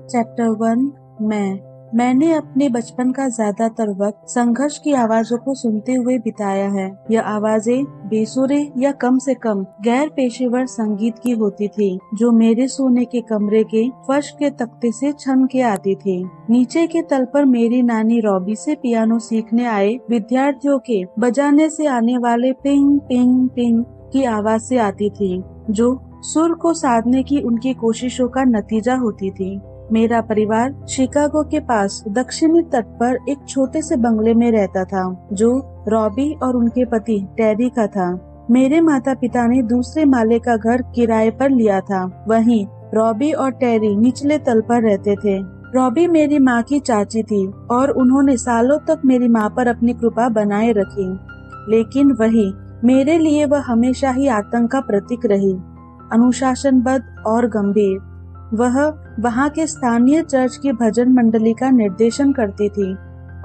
Chapter 1। मैंने अपने बचपन का ज्यादातर वक्त संघर्ष की आवाजों को सुनते हुए बिताया है। यह आवाजें बेसुरे या कम से कम गैर पेशेवर संगीत की होती थी, जो मेरे सोने के कमरे के फर्श के तख्ते से छन के आती थी। नीचे के तल पर मेरी नानी रॉबी से पियानो सीखने आए विद्यार्थियों के बजाने से आने वाले पिंग पिंग पिंग की आवाज से आती थी, जो सुर को साधने की उनकी कोशिशों का नतीजा होती थी। मेरा परिवार शिकागो के पास दक्षिणी तट पर एक छोटे से बंगले में रहता था, जो रॉबी और उनके पति टेरी का था। मेरे माता पिता ने दूसरे माले का घर किराए पर लिया था। वहीं रॉबी और टेरी निचले तल पर रहते थे। रॉबी मेरी माँ की चाची थी और उन्होंने सालों तक मेरी माँ पर अपनी कृपा बनाए रखी, लेकिन वही मेरे लिए वह हमेशा ही आतंक का प्रतीक रही। अनुशासनबद्ध और गंभीर, वह वहाँ के स्थानीय चर्च की भजन मंडली का निर्देशन करती थी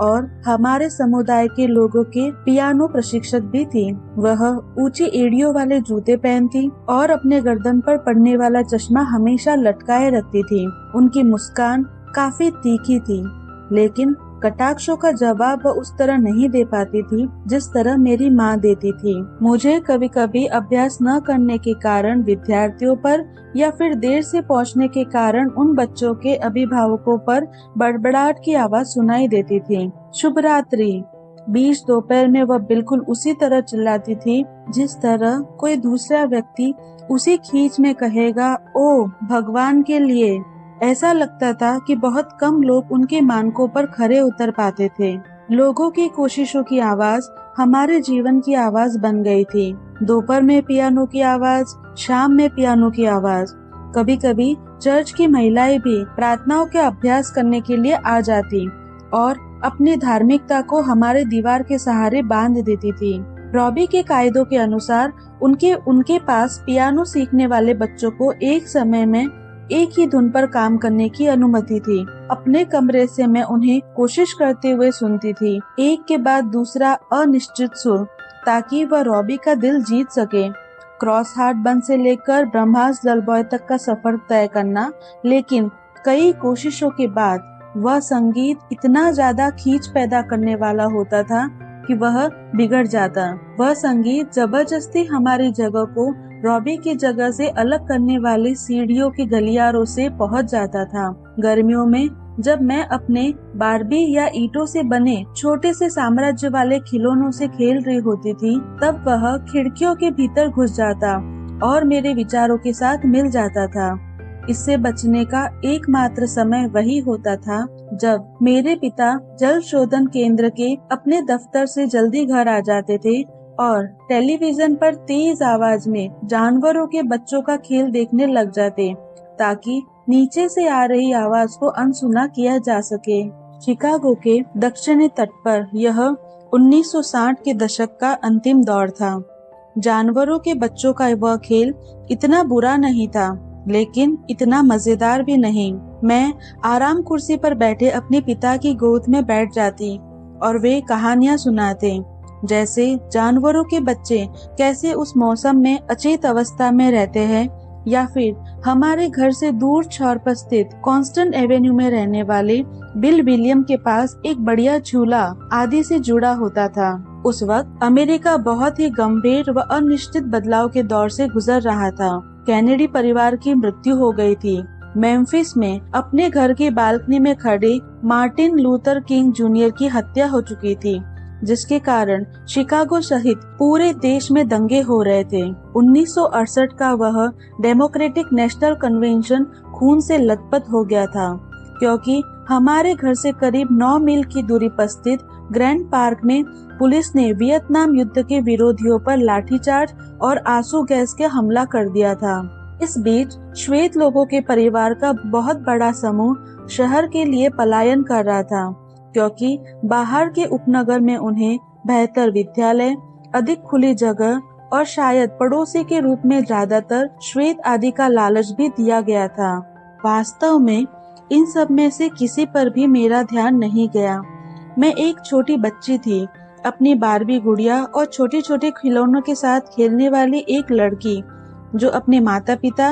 और हमारे समुदाय के लोगों के पियानो प्रशिक्षक भी थी। वह ऊंची एड़ियों वाले जूते पहनती और अपने गर्दन पर पड़ने वाला चश्मा हमेशा लटकाए रखती थी। उनकी मुस्कान काफी तीखी थी, लेकिन कटाक्षों का जवाब वह उस तरह नहीं दे पाती थी जिस तरह मेरी माँ देती थी। मुझे कभी कभी अभ्यास न करने के कारण विद्यार्थियों पर या फिर देर से पहुँचने के कारण उन बच्चों के अभिभावकों पर बड़बड़ाहट की आवाज सुनाई देती थी। शुभ रात्रि। बीच दोपहर में वह बिल्कुल उसी तरह चिल्लाती थी जिस तरह कोई दूसरा व्यक्ति उसी खींच में कहेगा, ओ भगवान के लिए। ऐसा लगता था कि बहुत कम लोग उनके मानकों पर खरे उतर पाते थे। लोगों की कोशिशों की आवाज हमारे जीवन की आवाज बन गई थी। दोपहर में पियानो की आवाज, शाम में पियानो की आवाज। कभी कभी चर्च की महिलाएं भी प्रार्थनाओं के अभ्यास करने के लिए आ जाती और अपनी धार्मिकता को हमारे दीवार के सहारे बांध देती थी। रॉबी के कायदों के अनुसार उनके पास पियानो सीखने वाले बच्चों को एक समय में एक ही धुन पर काम करने की अनुमति थी। अपने कमरे से मैं उन्हें कोशिश करते हुए सुनती थी, एक के बाद दूसरा अनिश्चित सुर, ताकि वह रॉबी का दिल जीत सके। क्रॉस हार्ट बंद से लेकर ब्रह्मास ललबॉय तक का सफर तय करना, लेकिन कई कोशिशों के बाद वह संगीत इतना ज्यादा खींच पैदा करने वाला होता था कि वह बिगड़ जाता। वह संगीत जबरदस्ती हमारी जगह को रॉबी की जगह से अलग करने वाली सीढ़ियों के गलियारों से पहुंच जाता था। गर्मियों में जब मैं अपने बारबी या ईंटों से बने छोटे से साम्राज्य वाले खिलौनों से खेल रही होती थी, तब वह खिड़कियों के भीतर घुस जाता और मेरे विचारों के साथ मिल जाता था। इससे बचने का एकमात्र समय वही होता था जब मेरे पिता जल शोधन केंद्र के अपने दफ्तर से जल्दी घर आ जाते थे और टेलीविजन पर तेज आवाज में जानवरों के बच्चों का खेल देखने लग जाते, ताकि नीचे से आ रही आवाज को अनसुना किया जा सके। शिकागो के दक्षिणी तट पर यह 1960 के दशक का अंतिम दौर था। जानवरों के बच्चों का वह खेल इतना बुरा नहीं था, लेकिन इतना मजेदार भी नहीं। मैं आराम कुर्सी पर बैठे अपने पिता की गोद में बैठ जाती और वे कहानियां सुनाते, जैसे जानवरों के बच्चे कैसे उस मौसम में अचेत अवस्था में रहते हैं, या फिर हमारे घर से दूर छोर पर स्थित कॉन्स्टेंट एवेन्यू में रहने वाले बिल विलियम के पास एक बढ़िया झूला आदि से जुड़ा होता था। उस वक्त अमेरिका बहुत ही गंभीर व अनिश्चित बदलाव के दौर से गुजर रहा था। कैनेडी परिवार की मृत्यु हो गई थी। मेम्फिस में अपने घर की बालकनी में खड़े मार्टिन लूथर किंग जूनियर की हत्या हो चुकी थी, जिसके कारण शिकागो सहित पूरे देश में दंगे हो रहे थे। 1968 का वह डेमोक्रेटिक नेशनल कन्वेंशन खून से लथपथ हो गया था, क्योंकि हमारे घर से करीब 9 मील की दूरी पर स्थित ग्रैंड पार्क में पुलिस ने वियतनाम युद्ध के विरोधियों पर लाठीचार्ज और आंसू गैस के हमला कर दिया था। इस बीच श्वेत लोगों के परिवार का बहुत बड़ा समूह शहर के लिए पलायन कर रहा था, क्योंकि बाहर के उपनगर में उन्हें बेहतर विद्यालय, अधिक खुली जगह और शायद पड़ोसी के रूप में ज्यादातर श्वेत आदि का लालच भी दिया गया था। वास्तव में इन सब में से किसी पर भी मेरा ध्यान नहीं गया। मैं एक छोटी बच्ची थी, अपनी बारबी गुड़िया और छोटे छोटे खिलौनों के साथ खेलने वाली एक लड़की, जो अपने माता पिता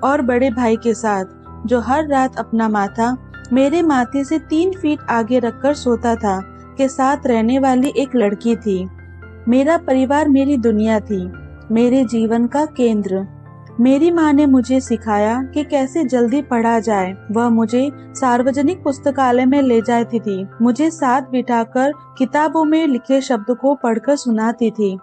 और बड़े भाई के साथ जो हर रात अपना माथा मेरे माथे से 3 फीट आगे रखकर सोता था, के साथ रहने वाली एक लड़की थी। मेरा परिवार मेरी दुनिया थी, मेरे जीवन का केंद्र। मेरी माँ ने मुझे सिखाया कि कैसे जल्दी पढ़ा जाए। वह मुझे सार्वजनिक पुस्तकालय में ले जाती थी, मुझे साथ बिठाकर किताबों में लिखे शब्द को पढ़कर सुनाती थी।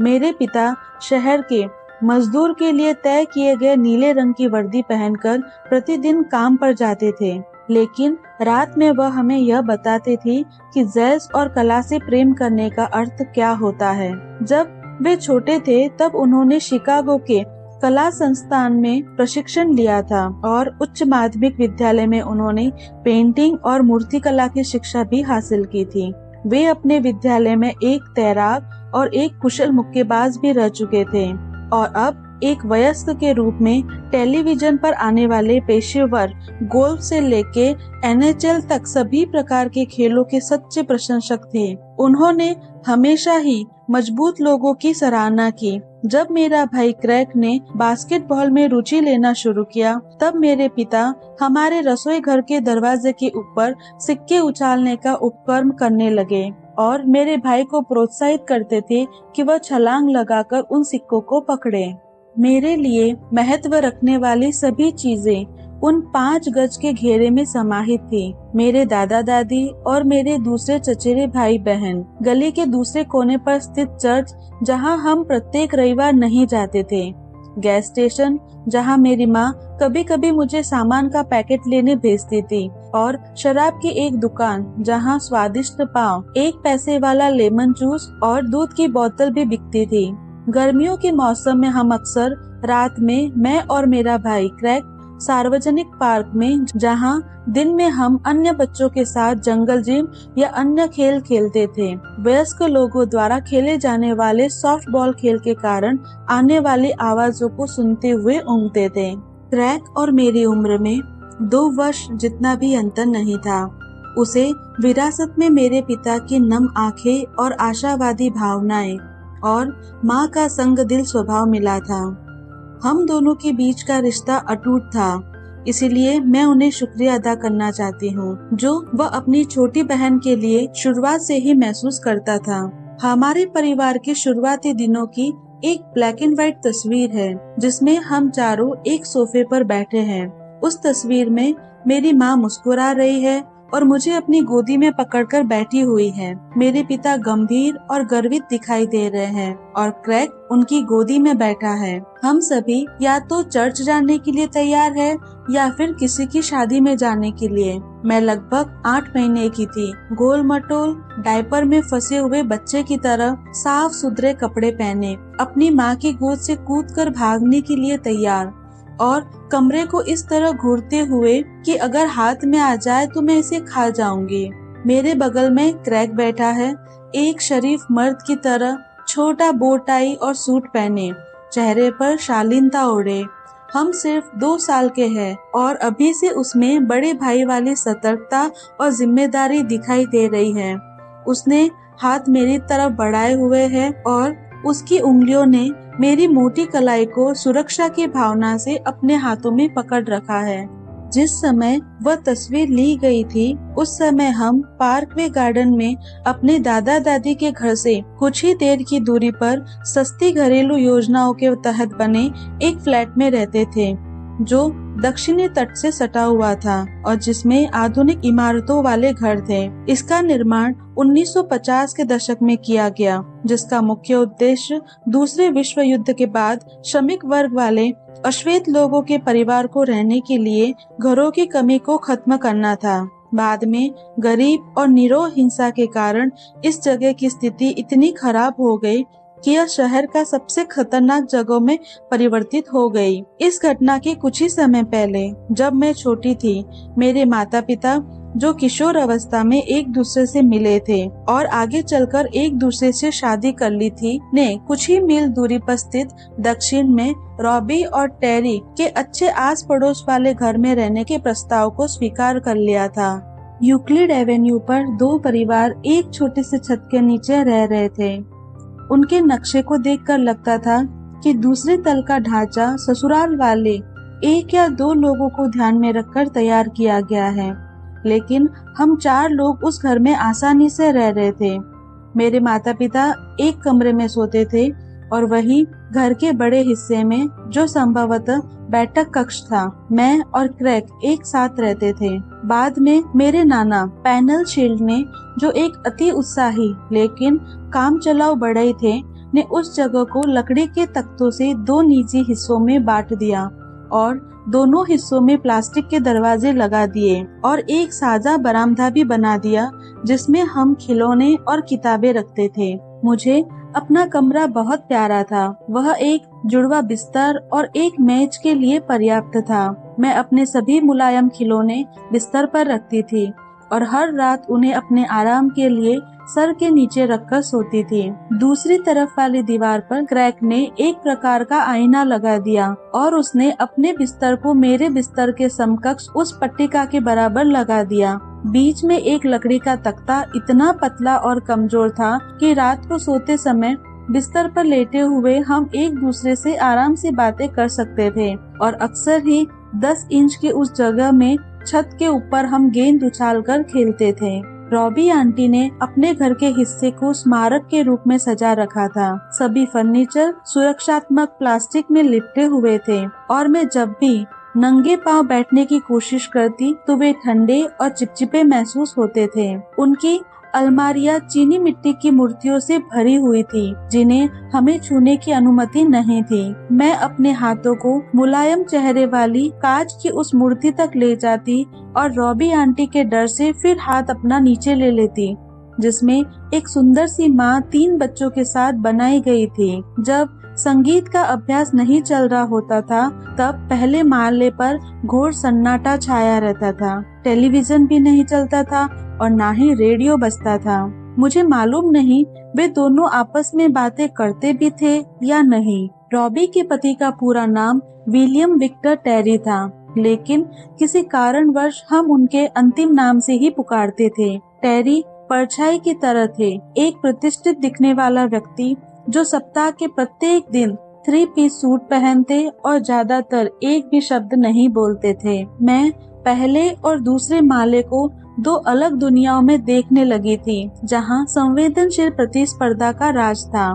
मेरे पिता शहर के मजदूर के लिए तय किए गए नीले रंग की वर्दी पहनकर प्रतिदिन काम पर जाते थे, लेकिन रात में वह हमें यह बताते थे कि जैज और कला से प्रेम करने का अर्थ क्या होता है। जब वे छोटे थे तब उन्होंने शिकागो के कला संस्थान में प्रशिक्षण लिया था और उच्च माध्यमिक विद्यालय में उन्होंने पेंटिंग और मूर्तिकला की शिक्षा भी हासिल की थी। वे अपने विद्यालय में एक तैराक और एक कुशल मुक्केबाज भी रह चुके थे और अब एक वयस्क के रूप में टेलीविजन पर आने वाले पेशेवर गोल्फ से लेके NHL तक सभी प्रकार के खेलों के सच्चे प्रशंसक थे। उन्होंने हमेशा ही मजबूत लोगों की सराहना की। जब मेरा भाई क्रैग ने बास्केटबॉल में रुचि लेना शुरू किया, तब मेरे पिता हमारे रसोई घर के दरवाजे के ऊपर सिक्के उछालने का उपक्रम करने लगे और मेरे भाई को प्रोत्साहित करते थे कि वह छलांग लगाकर उन सिक्कों को पकड़े। मेरे लिए महत्व रखने वाली सभी चीजें उन 5 गज के घेरे में समाहित थी। मेरे दादा दादी और मेरे दूसरे चचेरे भाई बहन, गली के दूसरे कोने पर स्थित चर्च जहां हम प्रत्येक रविवार नहीं जाते थे, गैस स्टेशन जहां मेरी माँ कभी कभी मुझे सामान का पैकेट लेने भेजती थी और शराब की एक दुकान जहां स्वादिष्ट पाव, 1 पैसे वाला लेमन जूस और दूध की बोतल भी बिकती थी। गर्मियों के मौसम में हम अक्सर रात में मैं और मेरा भाई क्रैग सार्वजनिक पार्क में, जहां दिन में हम अन्य बच्चों के साथ जंगल जिम या अन्य खेल खेलते थे, वयस्क लोगों द्वारा खेले जाने वाले सॉफ्ट बॉल खेल के कारण आने वाली आवाजों को सुनते हुए ऊँघते थे। क्रैग और मेरी उम्र में 2 वर्ष जितना भी अंतर नहीं था। उसे विरासत में मेरे पिता की नम आंखें और आशावादी भावनाएं और माँ का संग दिल स्वभाव मिला था। हम दोनों के बीच का रिश्ता अटूट था, इसीलिए मैं उन्हें शुक्रिया अदा करना चाहती हूँ, जो वह अपनी छोटी बहन के लिए शुरुआत से ही महसूस करता था। हमारे परिवार के शुरुआती दिनों की एक ब्लैक एंड व्हाइट तस्वीर है, जिसमें हम चारों एक सोफे पर बैठे हैं। उस तस्वीर में मेरी माँ मुस्कुरा रही है और मुझे अपनी गोदी में पकड़कर बैठी हुई है। मेरे पिता गंभीर और गर्वित दिखाई दे रहे हैं और क्रैग उनकी गोदी में बैठा है। हम सभी या तो चर्च जाने के लिए तैयार है या फिर किसी की शादी में जाने के लिए। मैं लगभग 8 महीने की थी, गोल मटोल डायपर में फंसे हुए बच्चे की तरह साफ सुथरे कपड़े पहने, अपनी माँ की गोद से कूदकर भागने के लिए तैयार और कमरे को इस तरह घूरते हुए कि अगर हाथ में आ जाए तो मैं इसे खा जाऊंगी। मेरे बगल में क्रैग बैठा है, एक शरीफ मर्द की तरह, छोटा बो टाई और सूट पहने, चेहरे पर शालीनता ओढ़े। हम सिर्फ 2 साल के हैं और अभी से उसमें बड़े भाई वाली सतर्कता और जिम्मेदारी दिखाई दे रही है। उसने हाथ मेरी तरफ बढ़ाए हुए है और उसकी उंगलियों ने मेरी मोटी कलाई को सुरक्षा की भावना से अपने हाथों में पकड़ रखा है। जिस समय वह तस्वीर ली गई थी, उस समय हम पार्कवे गार्डन में अपने दादा दादी के घर से कुछ ही देर की दूरी पर सस्ती घरेलू योजनाओं के तहत बने एक फ्लैट में रहते थे, जो दक्षिणी तट से सटा हुआ था और जिसमें आधुनिक इमारतों वाले घर थे। इसका निर्माण 1950 के दशक में किया गया, जिसका मुख्य उद्देश्य दूसरे विश्व युद्ध के बाद श्रमिक वर्ग वाले अश्वेत लोगों के परिवार को रहने के लिए घरों की कमी को खत्म करना था। बाद में गरीब और निरोह हिंसा के कारण इस जगह की स्थिति इतनी खराब हो गई कि यह शहर का सबसे खतरनाक जगहों में परिवर्तित हो गई। इस घटना के कुछ ही समय पहले, जब मैं छोटी थी, मेरे माता पिता, जो किशोर अवस्था में एक दूसरे से मिले थे और आगे चलकर एक दूसरे से शादी कर ली थी, ने कुछ ही मील दूरी पर स्थित दक्षिण में रॉबी और टेरी के अच्छे आस पड़ोस वाले घर में रहने के प्रस्ताव को स्वीकार कर लिया था। यूक्लिड एवेन्यू पर 2 परिवार एक छोटे से छत के नीचे रह रहे थे। उनके नक्शे को देखकर लगता था कि दूसरे तल का ढांचा ससुराल वाले 1 या 2 लोगों को ध्यान में रखकर तैयार किया गया है, लेकिन हम 4 लोग उस घर में आसानी से रह रहे थे। मेरे माता पिता एक कमरे में सोते थे और वही घर के बड़े हिस्से में, जो संभवतः बैठक कक्ष था, मैं और क्रैक एक साथ रहते थे। बाद में मेरे नाना पैनल शील्ड ने, जो एक अति उत्साही लेकिन काम चलाऊ बढ़ई थे, ने उस जगह को लकड़ी के तख्तों से 2 निजी हिस्सों में बांट दिया और दोनों हिस्सों में प्लास्टिक के दरवाजे लगा दिए और एक साझा बरामदा भी बना दिया जिसमें हम खिलौने और किताबें रखते थे। मुझे अपना कमरा बहुत प्यारा था। वह एक जुड़वा बिस्तर और एक मेज के लिए पर्याप्त था। मैं अपने सभी मुलायम खिलौने बिस्तर पर रखती थी और हर रात उन्हें अपने आराम के लिए सर के नीचे रखकर सोती थी। दूसरी तरफ वाली दीवार पर क्रैक ने एक प्रकार का आईना लगा दिया और उसने अपने बिस्तर को मेरे बिस्तर के समकक्ष उस पट्टिका के बराबर लगा दिया। बीच में एक लकड़ी का तख्ता इतना पतला और कमजोर था कि रात को सोते समय बिस्तर पर लेटे हुए हम एक दूसरे से आराम से बातें कर सकते थे और अक्सर ही 10 इंच की उस जगह में छत के ऊपर हम गेंद उछालकर खेलते थे। रॉबी आंटी ने अपने घर के हिस्से को स्मारक के रूप में सजा रखा था। सभी फर्नीचर सुरक्षात्मक प्लास्टिक में लिपटे हुए थे और मैं जब भी नंगे पांव बैठने की कोशिश करती तो वे ठंडे और चिपचिपे महसूस होते थे। उनकी अलमारियां चीनी मिट्टी की मूर्तियों से भरी हुई थी जिन्हें हमें छूने की अनुमति नहीं थी। मैं अपने हाथों को मुलायम चेहरे वाली कांच की उस मूर्ति तक ले जाती और रॉबी आंटी के डर से फिर हाथ अपना नीचे ले लेती, जिसमें एक सुंदर सी माँ 3 बच्चों के साथ बनाई गई थी। जब संगीत का अभ्यास नहीं चल रहा होता था तब पहले माले पर घोर सन्नाटा छाया रहता था। टेलीविजन भी नहीं चलता था और ना ही रेडियो बजता था। मुझे मालूम नहीं वे दोनों आपस में बातें करते भी थे या नहीं। रॉबी के पति का पूरा नाम विलियम विक्टर टेरी था, लेकिन किसी कारणवश हम उनके अंतिम नाम से ही पुकारते थे। टेरी परछाई की तरह थे, एक प्रतिष्ठित दिखने वाला व्यक्ति जो सप्ताह के प्रत्येक दिन 3 पीस सूट पहनते और ज्यादातर एक भी शब्द नहीं बोलते थे। मैं पहले और दूसरे माले को 2 अलग दुनियाओं में देखने लगी थी, जहां संवेदनशील प्रतिस्पर्धा का राज था।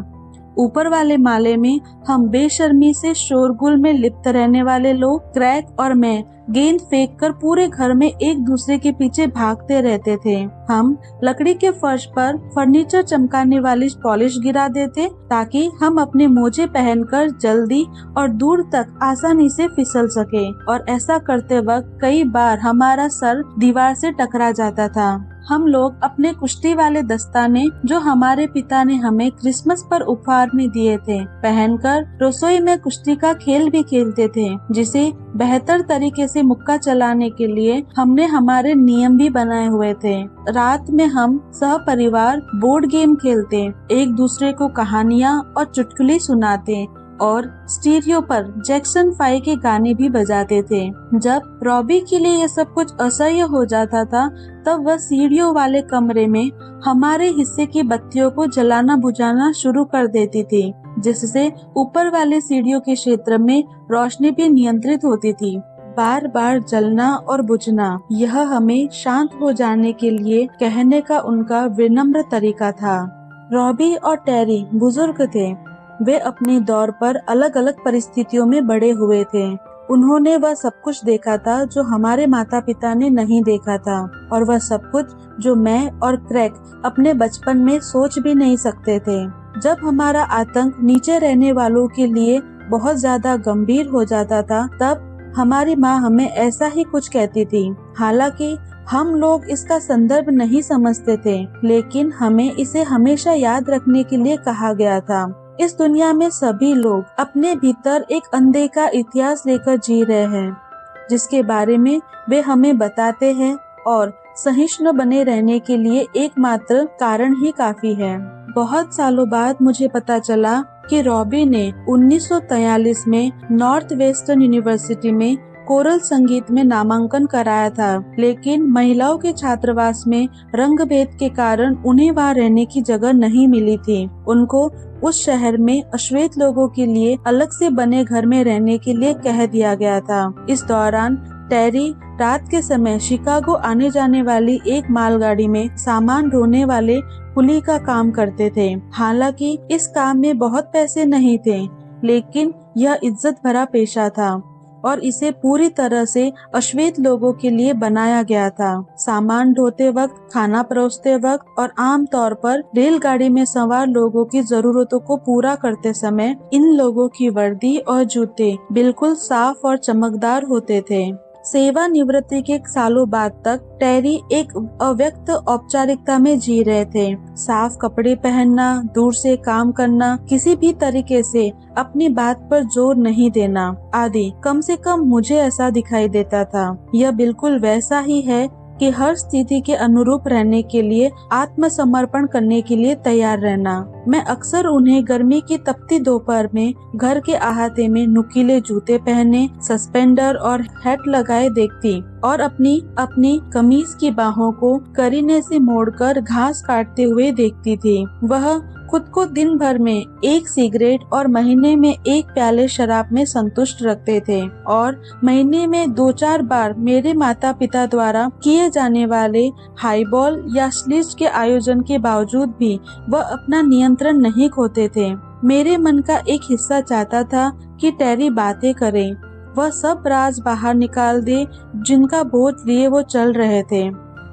ऊपर वाले माले में हम बेशर्मी से शोरगुल में लिप्त रहने वाले लोग, क्रैक और मैं, गेंद फेंककर पूरे घर में एक दूसरे के पीछे भागते रहते थे। हम लकड़ी के फर्श पर फर्नीचर चमकाने वाली पॉलिश गिरा देते ताकि हम अपने मोजे पहनकर जल्दी और दूर तक आसानी से फिसल सके, और ऐसा करते वक्त कई बार हमारा सर दीवार से टकरा जाता था। हम लोग अपने कुश्ती वाले दस्ताने, जो हमारे पिता ने हमें क्रिसमस पर उपहार में दिए थे, पहनकर रसोई में कुश्ती का खेल भी खेलते थे, जिसे बेहतर तरीके से मुक्का चलाने के लिए हमने हमारे नियम भी बनाए हुए थे। रात में हम सह परिवार बोर्ड गेम खेलते, एक दूसरे को कहानियाँ और चुटकुले सुनाते और स्टीरियो पर जैक्सन 5 के गाने भी बजाते थे। जब रॉबी के लिए यह सब कुछ असह्य हो जाता था तब वह सीढ़ियों वाले कमरे में हमारे हिस्से की बत्तियों को जलाना बुझाना शुरू कर देती थी, जिससे ऊपर वाले सीढ़ियों के क्षेत्र में रोशनी भी नियंत्रित होती थी। बार बार जलना और बुझना, यह हमें शांत हो जाने के लिए कहने का उनका विनम्र तरीका था। रॉबी और टेरी बुजुर्ग थे। वे अपने दौर पर अलग अलग परिस्थितियों में बड़े हुए थे। उन्होंने वह सब कुछ देखा था जो हमारे माता पिता ने नहीं देखा था, और वह सब कुछ जो मैं और क्रैक अपने बचपन में सोच भी नहीं सकते थे। जब हमारा आतंक नीचे रहने वालों के लिए बहुत ज्यादा गंभीर हो जाता था तब हमारी माँ हमें ऐसा ही कुछ कहती थी। हालांकि हम लोग इसका संदर्भ नहीं समझते थे, लेकिन हमें इसे हमेशा याद रखने के लिए कहा गया था। इस दुनिया में सभी लोग अपने भीतर एक अनदेखा इतिहास लेकर जी रहे हैं, जिसके बारे में वे हमें बताते हैं, और सहिष्णु बने रहने के लिए एकमात्र कारण ही काफी है। बहुत सालों बाद मुझे पता चला कि रॉबी ने 1943 में नॉर्थ वेस्टर्न यूनिवर्सिटी में कोरल संगीत में नामांकन कराया था, लेकिन महिलाओं के छात्रावास में रंग भेद के कारण उन्हें वहाँ रहने की जगह नहीं मिली थी। उनको उस शहर में अश्वेत लोगों के लिए अलग से बने घर में रहने के लिए कह दिया गया था। इस दौरान टेरी रात के समय शिकागो आने जाने वाली एक मालगाड़ी में सामान ढोने वाले कुली का काम करते थे। हालांकि इस काम में बहुत पैसे नहीं थे, लेकिन यह इज्जत भरा पेशा था और इसे पूरी तरह से अश्वेत लोगों के लिए बनाया गया था। सामान ढोते वक्त, खाना परोसते वक्त और आम तौर पर रेलगाड़ी में सवार लोगों की जरूरतों को पूरा करते समय इन लोगों की वर्दी और जूते बिल्कुल साफ और चमकदार होते थे। सेवानिवृत्ति के सालों बाद तक टेरी एक अव्यक्त औपचारिकता में जी रहे थे। साफ कपड़े पहनना, दूर से काम करना, किसी भी तरीके से अपनी बात पर जोर नहीं देना आदि, कम से कम मुझे ऐसा दिखाई देता था। यह बिल्कुल वैसा ही है कि हर स्थिति के अनुरूप रहने के लिए आत्मसमर्पण करने के लिए तैयार रहना। मैं अक्सर उन्हें गर्मी की तपती दोपहर में घर के अहाते में नुकीले जूते पहने, सस्पेंडर और हैट लगाए देखती और अपनी कमीज की बाहों को करीने से मोड़कर घास काटते हुए देखती थी। वह खुद को दिन भर में एक सिगरेट और महीने में एक प्याले शराब में संतुष्ट रखते थे और महीने में 2-4 बार मेरे माता पिता द्वारा किए जाने वाले हाईबॉल या स्लिच के आयोजन के बावजूद भी वह अपना नियंत्रण नहीं खोते थे। मेरे मन का एक हिस्सा चाहता था कि टेरी बातें करे, वह सब राज बाहर निकाल दे जिनका बोझ लिए वो चल रहे थे।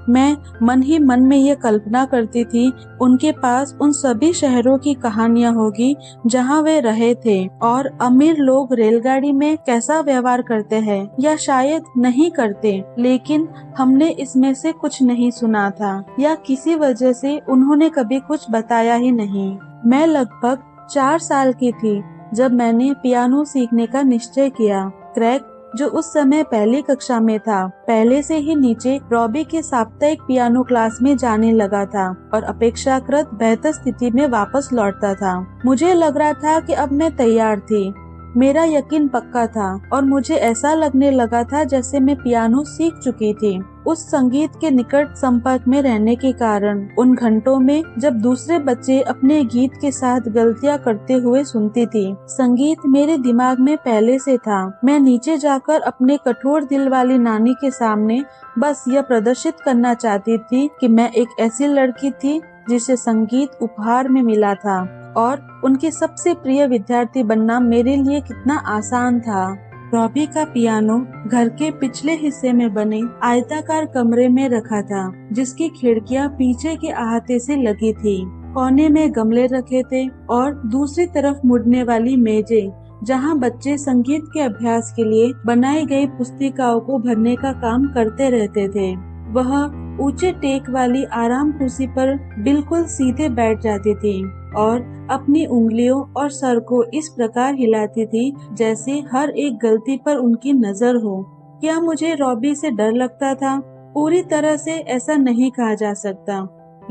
मैं मन ही मन में ये कल्पना करती थी, उनके पास उन सभी शहरों की कहानियां होगी जहां वे रहे थे और अमीर लोग रेलगाड़ी में कैसा व्यवहार करते हैं या शायद नहीं करते, लेकिन हमने इसमें से कुछ नहीं सुना था या किसी वजह से उन्होंने कभी कुछ बताया ही नहीं। मैं लगभग 4 साल की थी जब मैंने पियानो सीखने का निश्चय किया। क्रैग, जो उस समय पहली कक्षा में था, पहले से ही नीचे रॉबी के साप्ताहिक पियानो क्लास में जाने लगा था और अपेक्षाकृत बेहतर स्थिति में वापस लौटता था। मुझे लग रहा था कि अब मैं तैयार थी। मेरा यकीन पक्का था और मुझे ऐसा लगने लगा था जैसे मैं पियानो सीख चुकी थी। उस संगीत के निकट संपर्क में रहने के कारण उन घंटों में जब दूसरे बच्चे अपने गीत के साथ गलतियां करते हुए सुनती थी, संगीत मेरे दिमाग में पहले से था। मैं नीचे जाकर अपने कठोर दिल वाली नानी के सामने बस यह प्रदर्शित करना चाहती थी कि मैं एक ऐसी लड़की थी जिसे संगीत उपहार में मिला था और उनके सबसे प्रिय विद्यार्थी बनना मेरे लिए कितना आसान था। रॉबी का पियानो घर के पिछले हिस्से में बने आयताकार कमरे में रखा था, जिसकी खिड़कियां पीछे के अहाते से लगी थी। कोने में गमले रखे थे और दूसरी तरफ मुड़ने वाली मेजें, जहां बच्चे संगीत के अभ्यास के लिए बनाई गई पुस्तिकाओं को भरने का काम करते रहते थे। वह ऊंचे टेक वाली आराम कुर्सी पर बिल्कुल सीधे बैठ जाती थी और अपनी उंगलियों और सर को इस प्रकार हिलाती थी जैसे हर एक गलती पर उनकी नजर हो। क्या मुझे रॉबी से डर लगता था? पूरी तरह से ऐसा नहीं कहा जा सकता,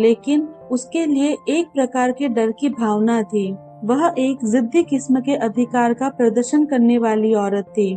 लेकिन उसके लिए एक प्रकार के डर की भावना थी। वह एक जिद्दी किस्म के अधिकार का प्रदर्शन करने वाली औरत थी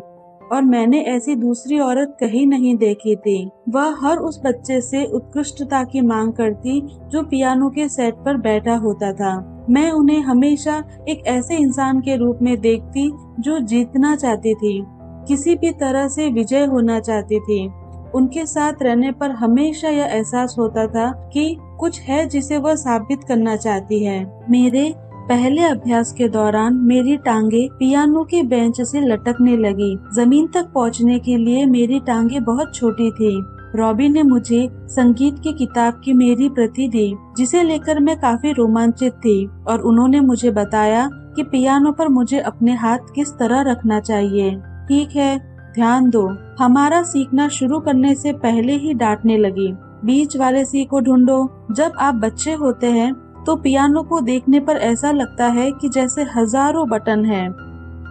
और मैंने ऐसी दूसरी औरत कहीं नहीं देखी थी। वह हर उस बच्चे से उत्कृष्टता की मांग करती जो पियानो के सेट पर बैठा होता था। मैं उन्हें हमेशा एक ऐसे इंसान के रूप में देखती जो जीतना चाहती थी, किसी भी तरह से विजय होना चाहती थी। उनके साथ रहने पर हमेशा यह एहसास होता था कि कुछ है जिसे वह साबित करना चाहती है। मेरे पहले अभ्यास के दौरान मेरी टांगे पियानो के बेंच से लटकने लगी। जमीन तक पहुंचने के लिए मेरी टांगे बहुत छोटी थी। रॉबी ने मुझे संगीत की किताब की मेरी प्रति दी, जिसे लेकर मैं काफी रोमांचित थी और उन्होंने मुझे बताया कि पियानो पर मुझे अपने हाथ किस तरह रखना चाहिए। ठीक है, ध्यान दो। हमारा सीखना शुरू करने से पहले ही डांटने लगी। बीच वाले सी को ढूंढो। जब आप बच्चे होते हैं तो पियानो को देखने पर ऐसा लगता है कि जैसे हजारों बटन हैं।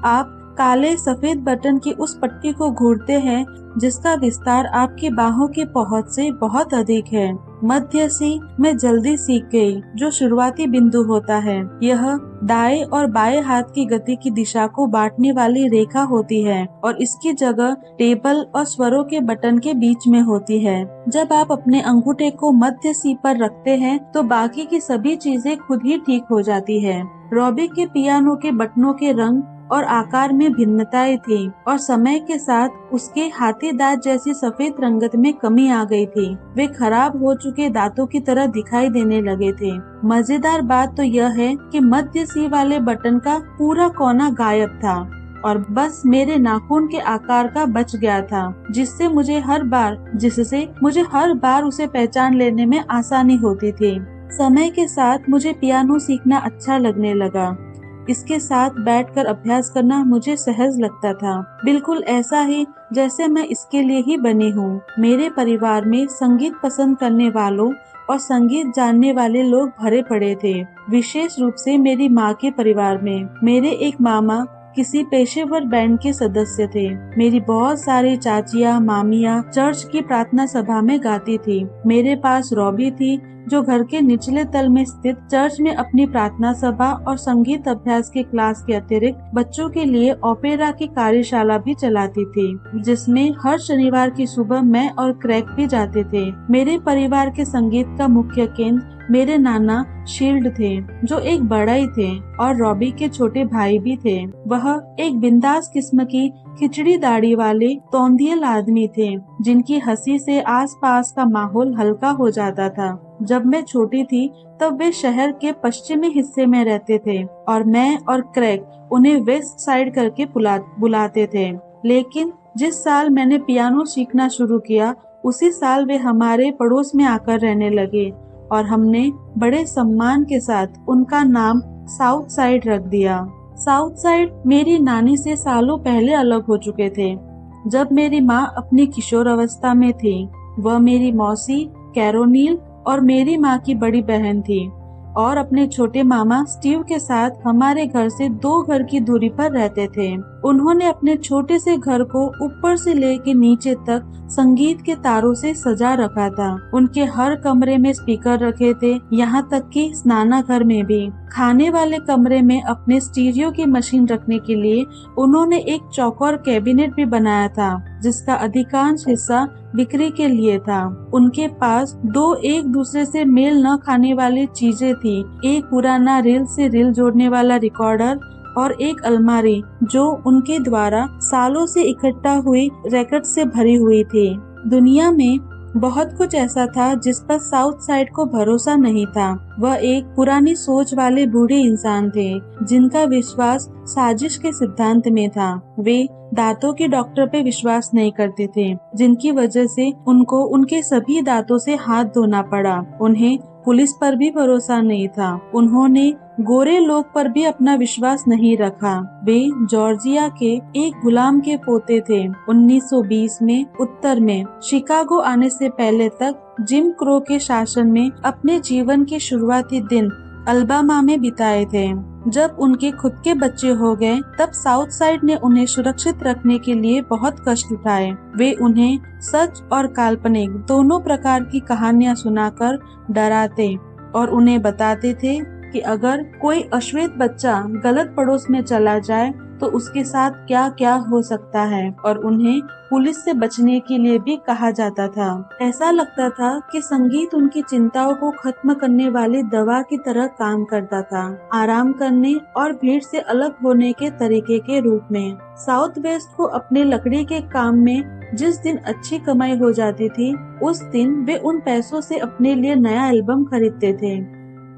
आप काले सफेद बटन की उस पट्टी को घूरते हैं जिसका विस्तार आपकी बाहों की पहुंच से बहुत अधिक है। मध्य सी मैं जल्दी सीख गई, जो शुरुआती बिंदु होता है। यह दाएं और बाएं हाथ की गति की दिशा को बांटने वाली रेखा होती है और इसकी जगह टेबल और स्वरों के बटन के बीच में होती है। जब आप अपने अंगूठे को मध्य सी पर रखते हैं तो बाकी की सभी चीजें खुद ही ठीक हो जाती है। रॉबी के पियानो के बटनों के रंग और आकार में भिन्नताएं थी और समय के साथ उसके हाथी दांत जैसी सफेद रंगत में कमी आ गई थी। वे खराब हो चुके दांतों की तरह दिखाई देने लगे थे। मजेदार बात तो यह है कि मध्य सी वाले बटन का पूरा कोना गायब था और बस मेरे नाखून के आकार का बच गया था, जिससे मुझे हर बार उसे पहचान लेने में आसानी होती थी। समय के साथ मुझे पियानो सीखना अच्छा लगने लगा। इसके साथ बैठकर अभ्यास करना मुझे सहज लगता था, बिल्कुल ऐसा ही जैसे मैं इसके लिए ही बनी हूँ। मेरे परिवार में संगीत पसंद करने वालों और संगीत जानने वाले लोग भरे पड़े थे, विशेष रूप से मेरी माँ के परिवार में। मेरे एक मामा किसी पेशेवर बैंड के सदस्य थे। मेरी बहुत सारी चाचियाँ मामियाँ चर्च की प्रार्थना सभा में गाती थी। मेरे पास रॉबी थी, जो घर के निचले तल में स्थित चर्च में अपनी प्रार्थना सभा और संगीत अभ्यास के क्लास के अतिरिक्त बच्चों के लिए ओपेरा की कार्यशाला भी चलाती थी, जिसमें हर शनिवार की सुबह मैं और क्रैक भी जाते थे। मेरे परिवार के संगीत का मुख्य केंद्र मेरे नाना शील्ड थे, जो एक बड़ाई थे और रॉबी के छोटे भाई भी थे। वह एक बिंदास किस्म की खिचड़ी दाढ़ी वाले तौंदियल आदमी थे, जिनकी हंसी से आसपास का माहौल हल्का हो जाता था। जब मैं छोटी थी तब वे शहर के पश्चिमी हिस्से में रहते थे और मैं और क्रैक उन्हें वेस्ट साइड करके बुलाते थे। लेकिन जिस साल मैंने पियानो सीखना शुरू किया, उसी साल वे हमारे पड़ोस में आकर रहने लगे और हमने बड़े सम्मान के साथ उनका नाम साउथ साइड रख दिया। साउथ साइड मेरी नानी से सालों पहले अलग हो चुके थे, जब मेरी माँ अपनी किशोर अवस्था में थी। वह मेरी मौसी कैरोनील और मेरी माँ की बड़ी बहन थी और अपने छोटे मामा स्टीव के साथ हमारे घर से 2 घर की दूरी पर रहते थे। उन्होंने अपने छोटे से घर को ऊपर से लेकर नीचे तक संगीत के तारों से सजा रखा था। उनके हर कमरे में स्पीकर रखे थे, यहाँ तक कि स्नानागार में भी। खाने वाले कमरे में अपने स्टीरियो की मशीन रखने के लिए उन्होंने एक चौकोर कैबिनेट भी बनाया था, जिसका अधिकांश हिस्सा बिक्री के लिए था। उनके पास 2 एक दूसरे से मेल न खाने वाली चीजें थी, एक पुराना रील से रील जोड़ने वाला रिकॉर्डर और एक अलमारी जो उनके द्वारा सालों से इकट्ठा हुई रैकेट से भरी हुई थी। दुनिया में बहुत कुछ ऐसा था जिस पर साउथ साइड को भरोसा नहीं था। वह एक पुरानी सोच वाले बूढ़े इंसान थे, जिनका विश्वास साजिश के सिद्धांत में था। वे दांतों के डॉक्टर पे विश्वास नहीं करते थे, जिनकी वजह से उनको उनके सभी दांतों से हाथ धोना पड़ा। उन्हें पुलिस पर भी भरोसा नहीं था। उन्होंने गोरे लोग पर भी अपना विश्वास नहीं रखा। वे जॉर्जिया के एक गुलाम के पोते थे। 1920 में उत्तर में शिकागो आने से पहले तक जिम क्रो के शासन में अपने जीवन के शुरुआती दिन अल्बामा में बिताए थे। जब उनके खुद के बच्चे हो गए, तब साउथ साइड ने उन्हें सुरक्षित रखने के लिए बहुत कष्ट उठाए। वे उन्हें सच और काल्पनिक दोनों प्रकार की कहानियां सुनाकर डराते और उन्हें बताते थे कि अगर कोई अश्वेत बच्चा गलत पड़ोस में चला जाए तो उसके साथ क्या क्या हो सकता है, और उन्हें पुलिस से बचने के लिए भी कहा जाता था। ऐसा लगता था कि संगीत उनकी चिंताओं को खत्म करने वाली दवा की तरह काम करता था, आराम करने और भीड़ से अलग होने के तरीके के रूप में। साउथ वेस्ट को अपने लकड़ी के काम में जिस दिन अच्छी कमाई हो जाती थी, उस दिन वे उन पैसों से अपने लिए नया एल्बम खरीदते थे।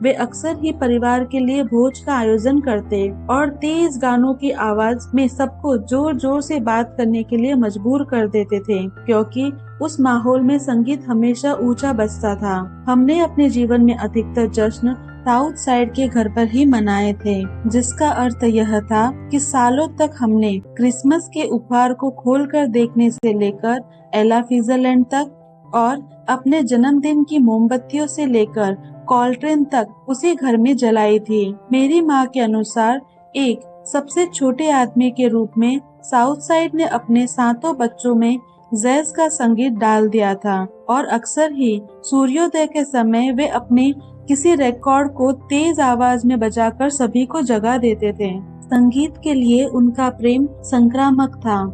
वे अक्सर ही परिवार के लिए भोज का आयोजन करते और तेज गानों की आवाज में सबको जोर जोर से बात करने के लिए मजबूर कर देते थे, क्योंकि उस माहौल में संगीत हमेशा ऊंचा बजता था। हमने अपने जीवन में अधिकतर जश्न साउथ साइड के घर पर ही मनाए थे, जिसका अर्थ यह था कि सालों तक हमने क्रिसमस के उपहार को खोलकर देखने से लेकर एला फिजरलैंड तक और अपने जन्मदिन की मोमबत्तियों से लेकर कॉल्ट्रेन तक उसी घर में जलाई थी। मेरी माँ के अनुसार एक सबसे छोटे आदमी के रूप में साउथ साइड ने अपने 7 बच्चों में जैज का संगीत डाल दिया था और अक्सर ही सूर्योदय के समय वे अपने किसी रिकॉर्ड को तेज आवाज में बजाकर सभी को जगा देते थे। संगीत के लिए उनका प्रेम संक्रामक था।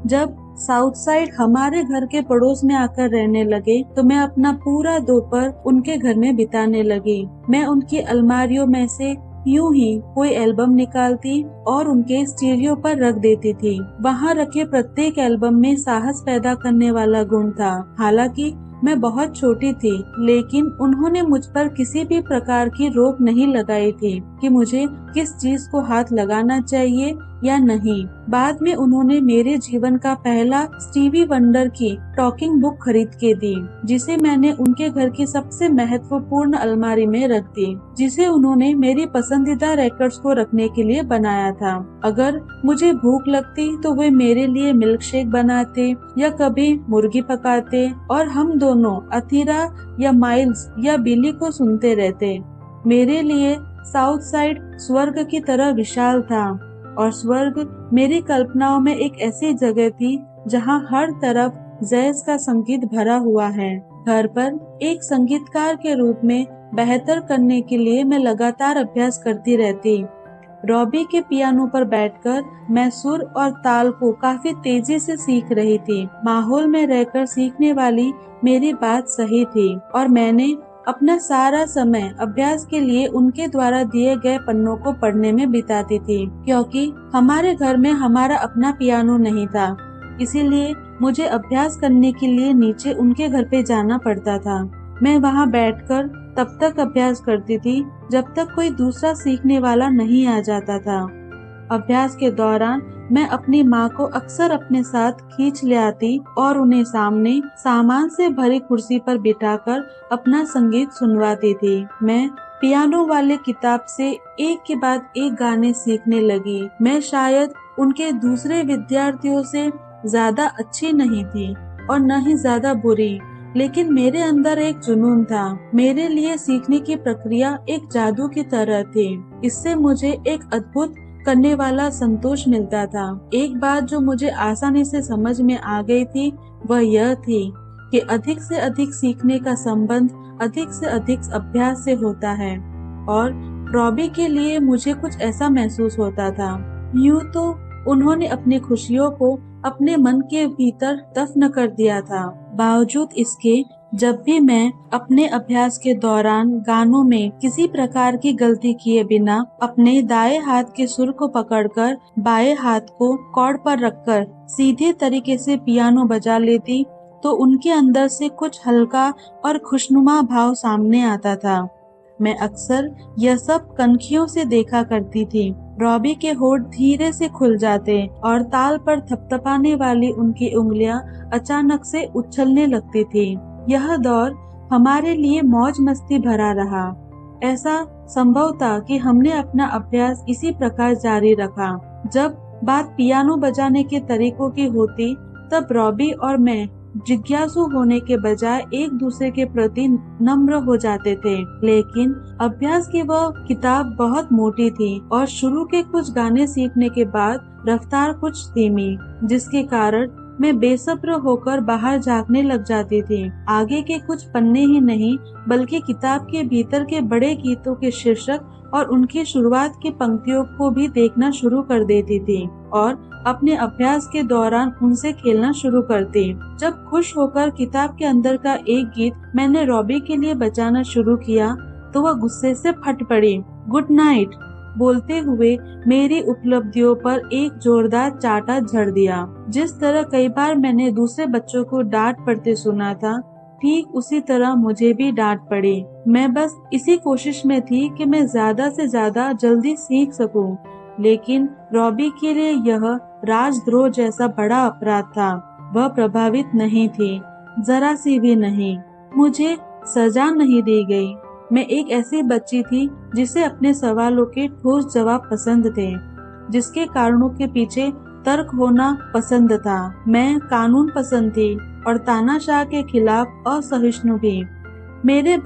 जब साउथ साइड हमारे घर के पड़ोस में आकर रहने लगे तो मैं अपना पूरा दोपहर उनके घर में बिताने लगी। मैं उनकी अलमारियों में से यूं ही कोई एल्बम निकालती और उनके स्टीरियो पर रख देती थी। वहाँ रखे प्रत्येक एल्बम में साहस पैदा करने वाला गुण था। हालांकि मैं बहुत छोटी थी, लेकिन उन्होंने मुझ पर किसी भी प्रकार की रोक नहीं लगाई थी कि मुझे किस चीज को हाथ लगाना चाहिए या नहीं। बाद में उन्होंने मेरे जीवन का पहला स्टीवी वंडर की टॉकिंग बुक खरीद के दी, जिसे मैंने उनके घर की सबसे महत्वपूर्ण अलमारी में रख दी, जिसे उन्होंने मेरी पसंदीदा रिकॉर्ड्स को रखने के लिए बनाया था। अगर मुझे भूख लगती तो वे मेरे लिए मिल्क शेक बनाते या कभी मुर्गी पकाते और हम दोनों अथीरा या माइल्स या बिली को सुनते रहते। मेरे लिए साउथ साइड स्वर्ग की तरह विशाल था और स्वर्ग मेरी कल्पनाओं में एक ऐसी जगह थी जहां हर तरफ जैज का संगीत भरा हुआ है। घर पर एक संगीतकार के रूप में बेहतर करने के लिए मैं लगातार अभ्यास करती रहती। रॉबी के पियानो पर बैठकर मैं सुर और ताल को काफी तेजी से सीख रही थी। माहौल में रहकर सीखने वाली मेरी बात सही थी और मैंने अपना सारा समय अभ्यास के लिए उनके द्वारा दिए गए पन्नों को पढ़ने में बिताती थी, क्योंकि हमारे घर में हमारा अपना पियानो नहीं था। इसीलिए मुझे अभ्यास करने के लिए नीचे उनके घर पे जाना पड़ता था। मैं वहाँ बैठकर तब तक अभ्यास करती थी जब तक कोई दूसरा सीखने वाला नहीं आ जाता था। अभ्यास के दौरान मैं अपनी माँ को अक्सर अपने साथ खींच ले आती और उन्हें सामने सामान से भरी कुर्सी पर बिठाकर अपना संगीत सुनवाती थी। मैं पियानो वाले किताब से एक के बाद एक गाने सीखने लगी। मैं शायद उनके दूसरे विद्यार्थियों से ज्यादा अच्छी नहीं थी और न ही ज्यादा बुरी, लेकिन मेरे अंदर एक जुनून था। मेरे लिए सीखने की प्रक्रिया एक जादू की तरह थी। इससे मुझे एक अद्भुत करने वाला संतोष मिलता था। एक बात जो मुझे आसानी से समझ में आ गई थी वह यह थी कि अधिक से अधिक सीखने का संबंध अधिक से अधिक अभ्यास से होता है, और रॉबी के लिए मुझे कुछ ऐसा महसूस होता था। यूं तो उन्होंने अपनी खुशियों को अपने मन के भीतर दफन कर दिया था। बावजूद इसके जब भी मैं अपने अभ्यास के दौरान गानों में किसी प्रकार की गलती किए बिना अपने दाएं हाथ के सुर को पकड़कर बाएं हाथ को कॉर्ड पर रखकर सीधे तरीके से पियानो बजा लेती, तो उनके अंदर से कुछ हल्का और खुशनुमा भाव सामने आता था। मैं अक्सर यह सब कनखियों से देखा करती थी। रॉबी के होठ धीरे से खुल जाते और ताल पर थपथपाने वाली उनकी उंगलियां अचानक से उछलने लगती थी। यह दौर हमारे लिए मौज मस्ती भरा रहा। ऐसा संभव था कि हमने अपना अभ्यास इसी प्रकार जारी रखा। जब बात पियानो बजाने के तरीकों की होती, तब रॉबी और मैं जिज्ञासु होने के बजाय एक दूसरे के प्रति नम्र हो जाते थे। लेकिन अभ्यास की वह किताब बहुत मोटी थी और शुरू के कुछ गाने सीखने के बाद रफ्तार कुछ धीमी, जिसके कारण मैं बेसब्र होकर बाहर झांकने लग जाती थी। आगे के कुछ पन्ने ही नहीं, बल्कि किताब के भीतर के बड़े गीतों के शीर्षक और उनकी शुरुआत की पंक्तियों को भी देखना शुरू कर देती थी और अपने अभ्यास के दौरान उनसे खेलना शुरू करती। जब खुश होकर किताब के अंदर का एक गीत मैंने रॉबी के लिए बजाना शुरू किया, तो वह गुस्से से फट पड़ी। गुड नाइट बोलते हुए मेरी उपलब्धियों पर एक जोरदार चाटा झड़ दिया। जिस तरह कई बार मैंने दूसरे बच्चों को डांट पड़ते सुना था, ठीक उसी तरह मुझे भी डांट पड़ी। मैं बस इसी कोशिश में थी कि मैं ज्यादा से ज्यादा जल्दी सीख सकूं, लेकिन रॉबी के लिए यह राजद्रोह जैसा बड़ा अपराध था। वह प्रभावित नहीं थी, जरा सी भी नहीं। मुझे सजा नहीं दी गई। मैं एक ऐसी बच्ची थी जिसे अपने सवालों के ठोस जवाब पसंद थे, जिसके कारणों के पीछे तर्क होना पसंद था। मैं कानून पसंद थी और तानाशाह के खिलाफ असहिष्णु भी। मेरे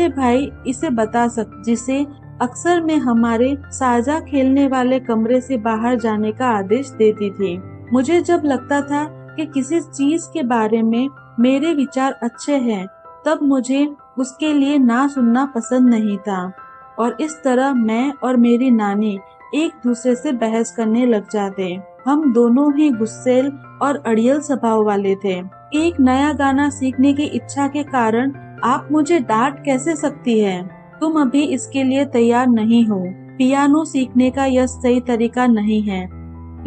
भाई इसे बता जिसे अक्सर मैं हमारे साझा खेलने वाले कमरे से बाहर जाने का आदेश देती थी। मुझे जब लगता था कि किसी चीज के बारे में मेरे विचार अच्छे हैं, तब मुझे उसके लिए ना सुनना पसंद नहीं था। और इस तरह मैं और मेरी नानी एक दूसरे से बहस करने लग जाते। हम दोनों ही गुस्सैल और अड़ियल स्वभाव वाले थे। एक नया गाना सीखने की इच्छा के कारण आप मुझे डांट कैसे सकती है? तुम अभी इसके लिए तैयार नहीं हो। पियानो सीखने का यह सही तरीका नहीं है।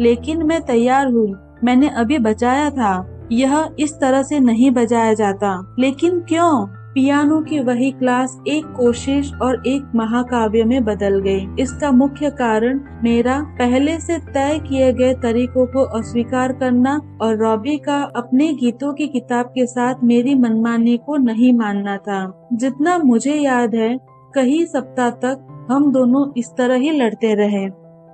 लेकिन मैं तैयार हूँ। मैंने अभी बजाया था। यह इस तरह से नहीं बजाया जाता। लेकिन क्यों? पियानो की वही क्लास एक कोशिश और एक महाकाव्य में बदल गई। इसका मुख्य कारण मेरा पहले से तय किए गए तरीकों को अस्वीकार करना और रॉबी का अपने गीतों की किताब के साथ मेरी मनमानी को नहीं मानना था। जितना मुझे याद है, कई सप्ताह तक हम दोनों इस तरह ही लड़ते रहे।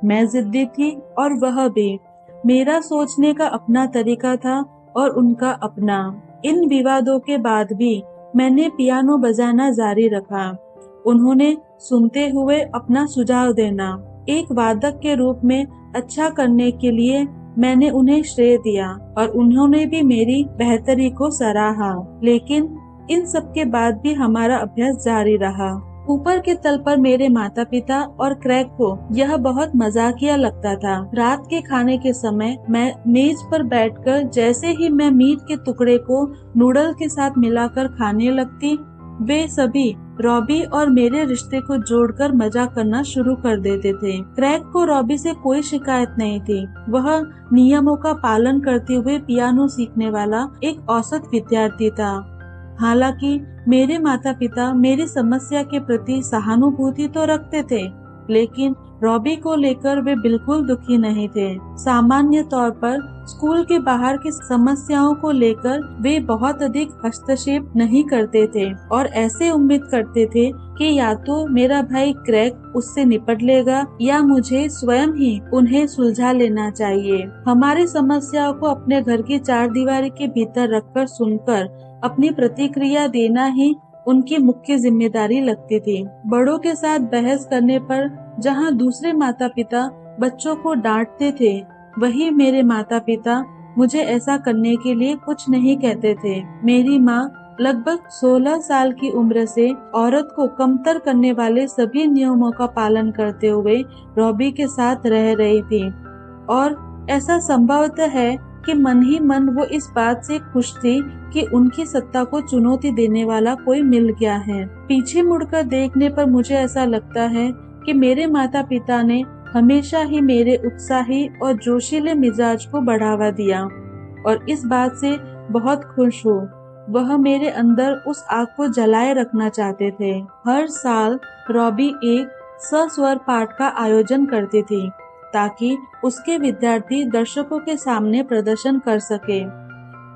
मैं जिद्दी थी और वह भी। मेरा सोचने का अपना तरीका था और उनका अपना। इन विवादों के बाद भी मैंने पियानो बजाना जारी रखा। उन्होंने सुनते हुए अपना सुझाव देना। एक वादक के रूप में अच्छा करने के लिए मैंने उन्हें श्रेय दिया और उन्होंने भी मेरी बेहतरी को सराहा। लेकिन इन सब के बाद भी हमारा अभ्यास जारी रहा। ऊपर के तल पर मेरे माता पिता और क्रैग को यह बहुत मजाकिया लगता था। रात के खाने के समय मैं मेज पर बैठकर जैसे ही मैं मीट के टुकड़े को नूडल के साथ मिलाकर खाने लगती, वे सभी रॉबी और मेरे रिश्ते को जोड़कर मजाक करना शुरू कर देते थे। क्रैग को रॉबी से कोई शिकायत नहीं थी। वह नियमों का पालन करते हुए पियानो सीखने वाला एक औसत विद्यार्थी था। हालांकि मेरे माता पिता मेरी समस्या के प्रति सहानुभूति तो रखते थे, लेकिन रॉबी को लेकर वे बिल्कुल दुखी नहीं थे। सामान्य तौर पर स्कूल के बाहर की समस्याओं को लेकर वे बहुत अधिक हस्तक्षेप नहीं करते थे और ऐसे उम्मीद करते थे कि या तो मेरा भाई क्रैग उससे निपट लेगा या मुझे स्वयं ही उन्हें सुलझा लेना चाहिए। हमारी समस्याओं को अपने घर की चारदीवारी के भीतर रखकर सुनकर अपनी प्रतिक्रिया देना ही उनकी मुख्य जिम्मेदारी लगती थी। बड़ों के साथ बहस करने पर जहां दूसरे माता पिता बच्चों को डांटते थे, वही मेरे माता पिता मुझे ऐसा करने के लिए कुछ नहीं कहते थे। मेरी माँ लगभग 16 साल की उम्र से औरत को कमतर करने वाले सभी नियमों का पालन करते हुए रॉबी के साथ रह रही थी और ऐसा संभवतः है कि मन ही मन वो इस बात से खुश थी कि उनकी सत्ता को चुनौती देने वाला कोई मिल गया है। पीछे मुड़कर देखने पर मुझे ऐसा लगता है कि मेरे माता पिता ने हमेशा ही मेरे उत्साही और जोशीले मिजाज को बढ़ावा दिया और इस बात से बहुत खुश हूँ। वह मेरे अंदर उस आग को जलाए रखना चाहते थे। हर साल रॉबी एक सस्वर पाठ का आयोजन करती थी ताकि उसके विद्यार्थी दर्शकों के सामने प्रदर्शन कर सके।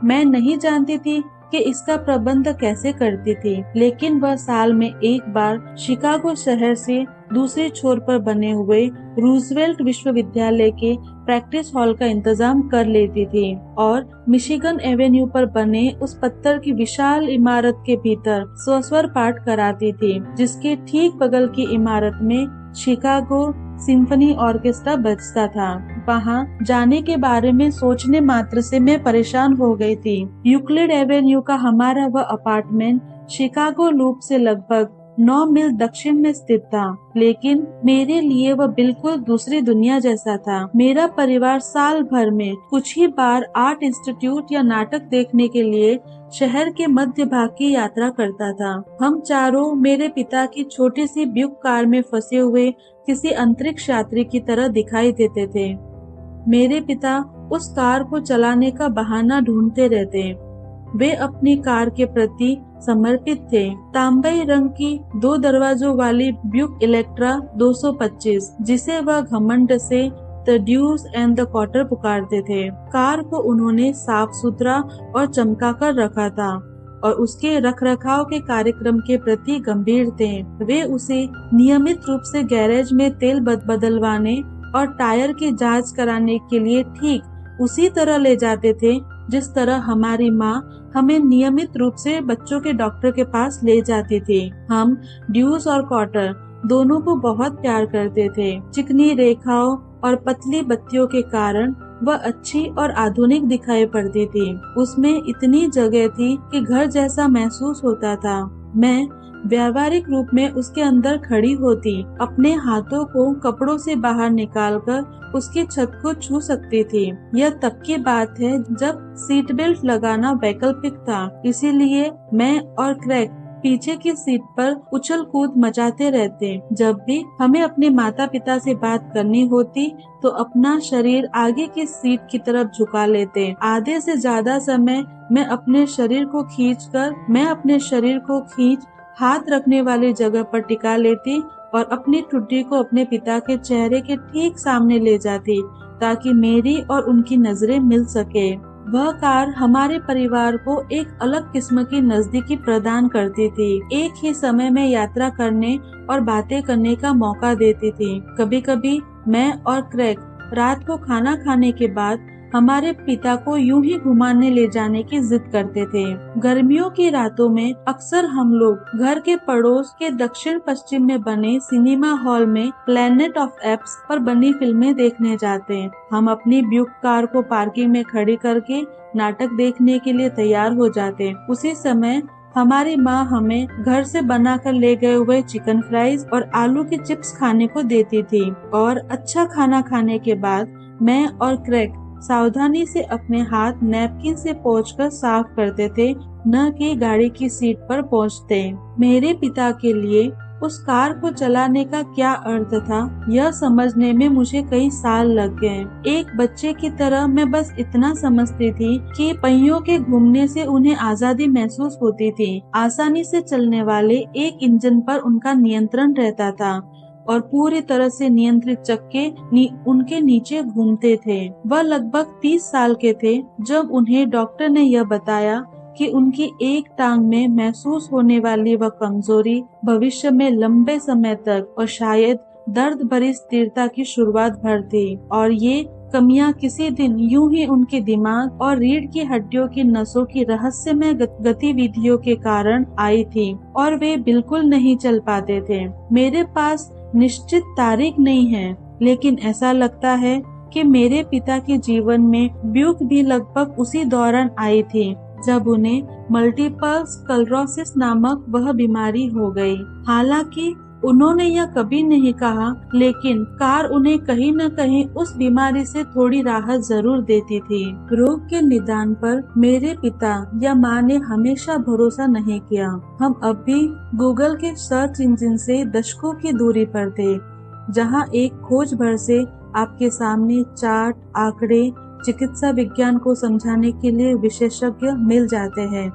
मैं नहीं जानती थी कि इसका प्रबंध कैसे करती थी, लेकिन वह साल में एक बार शिकागो शहर से दूसरे छोर पर बने हुए रूजवेल्ट विश्वविद्यालय के प्रैक्टिस हॉल का इंतजाम कर लेती थी और मिशिगन एवेन्यू पर बने उस पत्थर की विशाल इमारत के भीतर स्वस्वर पाठ कराती थी, जिसके ठीक बगल की इमारत में शिकागो सिम्फनी ऑर्केस्ट्रा बजता था। वहाँ जाने के बारे में सोचने मात्र से मैं परेशान हो गई थी। यूक्लिड एवेन्यू का हमारा वह अपार्टमेंट शिकागो लूप से लगभग 9 मील दक्षिण में स्थित था, लेकिन मेरे लिए वह बिल्कुल दूसरी दुनिया जैसा था। मेरा परिवार साल भर में कुछ ही बार आर्ट इंस्टीट्यूट या नाटक देखने के लिए शहर के मध्य भाग की यात्रा करता था। हम चारों मेरे पिता की छोटी सी ब्यूक कार में फंसे हुए किसी अंतरिक्ष यात्री की तरह दिखाई देते थे। मेरे पिता उस कार को चलाने का बहाना ढूंढते रहते। वे अपनी कार के प्रति समर्पित थे। तांबई रंग की 2 दरवाजों वाली ब्यूक इलेक्ट्रा 225, जिसे वह घमंड से द ड्यूस एंड द कॉटर पुकारते थे। कार को उन्होंने साफ सुथरा और चमका कर रखा था और उसके रखरखाव के कार्यक्रम के प्रति गंभीर थे। वे उसे नियमित रूप से गैरेज में तेल बदलवाने और टायर की जांच कराने के लिए ठीक उसी तरह ले जाते थे जिस तरह हमारी माँ हमें नियमित रूप से बच्चों के डॉक्टर के पास ले जाती थी। हम ड्यूस और कॉटर दोनों को बहुत प्यार करते थे। चिकनी रेखाओं और पतली बत्तियों के कारण वह अच्छी और आधुनिक दिखाई पड़ती थी। उसमें इतनी जगह थी कि घर जैसा महसूस होता था। मैं व्यावहारिक रूप में उसके अंदर खड़ी होती, अपने हाथों को कपड़ों से बाहर निकालकर उसकी छत को छू सकती थी। यह तब की बात है जब सीट बेल्ट लगाना वैकल्पिक था, इसीलिए मैं और क्रैग पीछे की सीट पर उछल कूद मचाते रहते। जब भी हमें अपने माता पिता से बात करनी होती तो अपना शरीर आगे की सीट की तरफ झुका लेते। आधे से ज्यादा समय मैं अपने शरीर को खींच हाथ रखने वाली जगह पर टिका लेती और अपनी ठुड्डी को अपने पिता के चेहरे के ठीक सामने ले जाती ताकि मेरी और उनकी नजरें मिल सके। वह कार हमारे परिवार को एक अलग किस्म की नजदीकी प्रदान करती थी। एक ही समय में यात्रा करने और बातें करने का मौका देती थी। कभी कभी मैं और क्रैग रात को खाना खाने के बाद हमारे पिता को यूं ही घुमाने ले जाने की जिद करते थे। गर्मियों की रातों में अक्सर हम लोग घर के पड़ोस के दक्षिण पश्चिम में बने सिनेमा हॉल में प्लेनेट ऑफ एप्स पर बनी फिल्में देखने जाते। हम अपनी ब्यूक कार को पार्किंग में खड़ी करके नाटक देखने के लिए तैयार हो जाते। उसी समय हमारी माँ हमें घर से बनाकर ले गए हुए चिकन फ्राइज और आलू की चिप्स खाने को देती थी और अच्छा खाना खाने के बाद मैं और क्रैग सावधानी से अपने हाथ नैपकिन से पोंछकर साफ करते थे, न कि गाड़ी की सीट पर पोंछते। मेरे पिता के लिए उस कार को चलाने का क्या अर्थ था, यह समझने में मुझे कई साल लग गए। एक बच्चे की तरह मैं बस इतना समझती थी कि पहियों के घूमने से उन्हें आजादी महसूस होती थी। आसानी से चलने वाले एक इंजन पर उनका नियंत्रण रहता था और पूरी तरह से नियंत्रित चक्के उनके नीचे घूमते थे। वह लगभग 30 साल के थे जब उन्हें डॉक्टर ने यह बताया कि उनकी एक टांग में महसूस होने वाली वह कमजोरी भविष्य में लंबे समय तक और शायद दर्द भरी स्थिरता की शुरुआत भर थी और ये कमियां किसी दिन यूं ही उनके दिमाग और रीढ़ की हड्डियों की नसों की रहस्यमय गतिविधियों के कारण आई थी और वे बिल्कुल नहीं चल पाते थे। मेरे पास निश्चित तारीख नहीं है, लेकिन ऐसा लगता है कि मेरे पिता के जीवन में ब्यूक भी लगभग उसी दौरान आई थी जब उन्हें मल्टीपल स्क्लेरोसिस नामक वह बीमारी हो गई। हालांकि उन्होंने यह कभी नहीं कहा, लेकिन कार उन्हें कहीं न कहीं उस बीमारी से थोड़ी राहत जरूर देती थी। रोग के निदान पर मेरे पिता या माँ ने हमेशा भरोसा नहीं किया। हम अब भी गूगल के सर्च इंजन से दशकों की दूरी पर थे, जहाँ एक खोज भर से आपके सामने चार्ट, आंकड़े, चिकित्सा विज्ञान को समझाने के लिए विशेषज्ञ मिल जाते हैं।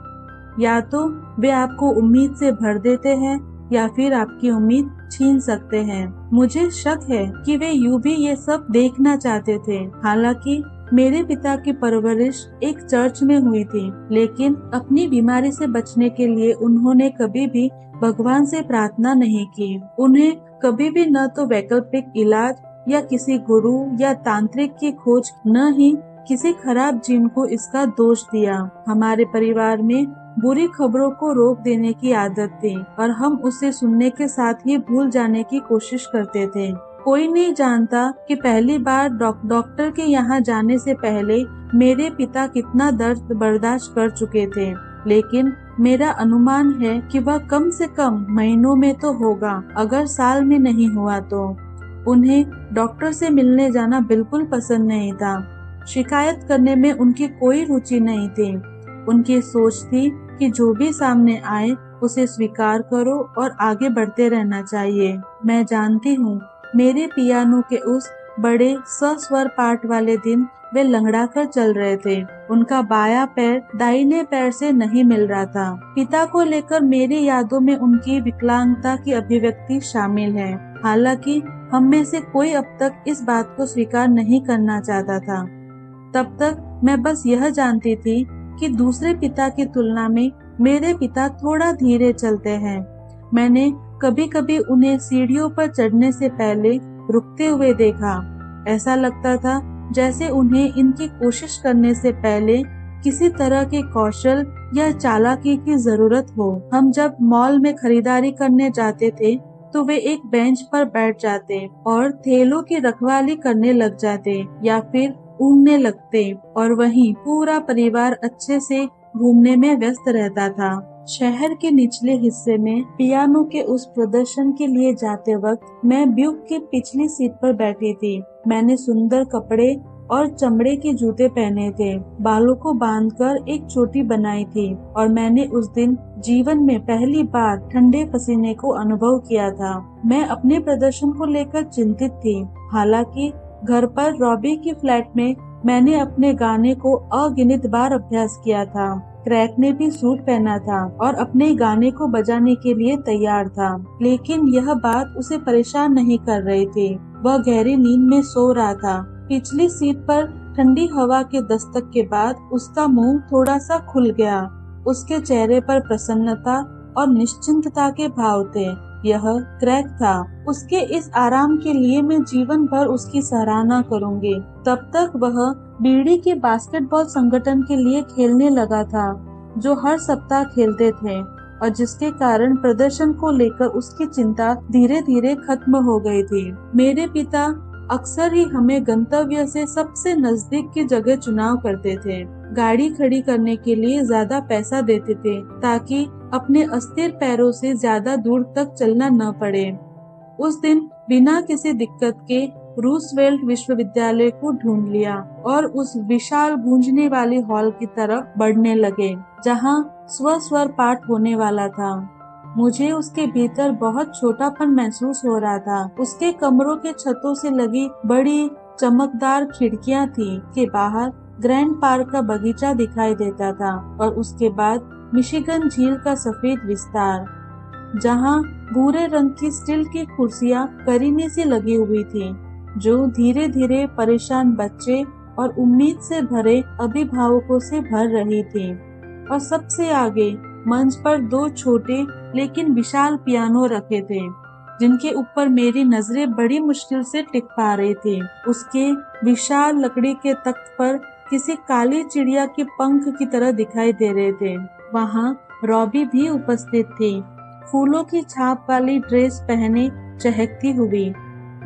या तो वे आपको उम्मीद से भर देते हैं या फिर आपकी उम्मीद छीन सकते हैं। मुझे शक है कि वे यूं भी ये सब देखना चाहते थे। हालांकि मेरे पिता की परवरिश एक चर्च में हुई थी, लेकिन अपनी बीमारी से बचने के लिए उन्होंने कभी भी भगवान से प्रार्थना नहीं की। उन्हें कभी भी न तो वैकल्पिक इलाज या किसी गुरु या तांत्रिक की खोज, न ही किसी खराब जीन को इसका दोष दिया। हमारे परिवार में बुरी खबरों को रोक देने की आदत थी और हम उसे सुनने के साथ ही भूल जाने की कोशिश करते थे। कोई नहीं जानता कि पहली बार डॉक्टर के यहाँ जाने से पहले मेरे पिता कितना दर्द बर्दाश्त कर चुके थे, लेकिन मेरा अनुमान है कि वह कम से कम महीनों में तो होगा, अगर साल में नहीं हुआ तो। उन्हें डॉक्टर से मिलने जाना बिल्कुल पसंद नहीं था। शिकायत करने में उनकी कोई रुचि नहीं थी। उनकी सोच थी कि जो भी सामने आए उसे स्वीकार करो और आगे बढ़ते रहना चाहिए। मैं जानती हूँ, मेरे पियानो के उस बड़े सस्वर पाठ वाले दिन वे लंगड़ा कर चल रहे थे। उनका बायां पैर दाहिने पैर से नहीं मिल रहा था। पिता को लेकर मेरी यादों में उनकी विकलांगता की अभिव्यक्ति शामिल है। हालांकि हम में से कोई अब तक इस बात को स्वीकार नहीं करना चाहता था। तब तक मैं बस यह जानती थी कि दूसरे पिता की तुलना में मेरे पिता थोड़ा धीरे चलते हैं। मैंने कभी कभी उन्हें सीढ़ियों पर चढ़ने से पहले रुकते हुए देखा। ऐसा लगता था जैसे उन्हें इनकी कोशिश करने से पहले किसी तरह के कौशल या चालाकी की जरूरत हो। हम जब मॉल में खरीदारी करने जाते थे तो वे एक बेंच पर बैठ जाते और थैलों की रखवाली करने लग जाते, या फिर ऊँघने लगते और वहीं पूरा परिवार अच्छे से घूमने में व्यस्त रहता था। शहर के निचले हिस्से में पियानो के उस प्रदर्शन के लिए जाते वक्त मैं ब्यूक की पिछली सीट पर बैठी थी। मैंने सुंदर कपड़े और चमड़े के जूते पहने थे, बालों को बांधकर एक चोटी बनाई थी और मैंने उस दिन जीवन में पहली बार ठंडे पसीने को अनुभव किया था। मैं अपने प्रदर्शन को लेकर चिंतित थी। हालांकि घर पर रॉबी की फ्लैट में मैंने अपने गाने को अगिनत बार अभ्यास किया था। क्रैक ने भी सूट पहना था और अपने गाने को बजाने के लिए तैयार था, लेकिन यह बात उसे परेशान नहीं कर रही थी। वह गहरी नींद में सो रहा था। पिछली सीट पर ठंडी हवा के दस्तक के बाद उसका मुंह थोड़ा सा खुल गया। उसके चेहरे पर प्रसन्नता और निश्चिंतता के भाव थे। यह क्रैक था। उसके इस आराम के लिए मैं जीवन भर उसकी सराहना करूंगी। तब तक वह बीड़ी के बास्केटबॉल संगठन के लिए खेलने लगा था, जो हर सप्ताह खेलते थे और जिसके कारण प्रदर्शन को लेकर उसकी चिंता धीरे धीरे खत्म हो गई थी। मेरे पिता अक्सर ही हमें गंतव्य से सबसे नजदीक की जगह चुनाव करते थे। गाड़ी खड़ी करने के लिए ज्यादा पैसा देते थे ताकि अपने अस्थिर पैरों से ज्यादा दूर तक चलना न पड़े। उस दिन बिना किसी दिक्कत के रूसवेल्ट विश्वविद्यालय को ढूंढ लिया और उस विशाल गूंजने वाली हॉल की तरफ बढ़ने लगे, जहां स्वर पाठ होने वाला था। मुझे उसके भीतर बहुत छोटापन महसूस हो रहा था। उसके कमरों के छतों से लगी बड़ी चमकदार खिड़कियां थी के बाहर ग्रैंड पार्क का बगीचा दिखाई देता था और उसके बाद मिशिगन झील का सफेद विस्तार, जहां भूरे रंग की स्टील की कुर्सियां करीने से लगी हुई थी, जो धीरे धीरे परेशान बच्चे और उम्मीद से भरे अभिभावकों से भर रही थी। और सबसे आगे मंच पर दो छोटे लेकिन विशाल पियानो रखे थे, जिनके ऊपर मेरी नजरें बड़ी मुश्किल से टिक पा रही थी। उसके विशाल लकड़ी के तख्त पर किसी काली चिड़िया के पंख की तरह दिखाई दे रहे थे। वहाँ रॉबी भी उपस्थित थी, फूलों की छाप वाली ड्रेस पहने चहकती हुई,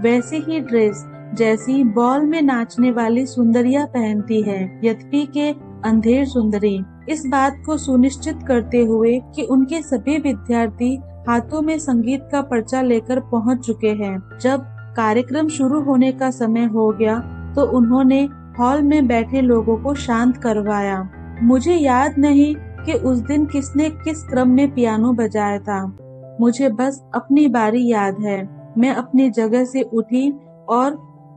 वैसे ही ड्रेस जैसी बॉल में नाचने वाली सुंदरिया पहनती है, यद्यपि के अंधेर सुंदरी। इस बात को सुनिश्चित करते हुए कि उनके सभी विद्यार्थी हाथों में संगीत का पर्चा लेकर पहुंच चुके हैं। जब कार्यक्रम शुरू होने का समय हो गया तो उन्होंने हॉल में बैठे लोगों को शांत करवाया। मुझे याद नहीं कि उस दिन किसने किस क्रम में पियानो बजाया था। मुझे बस अपनी बारी याद है। मैं अपनी जगह से उठी और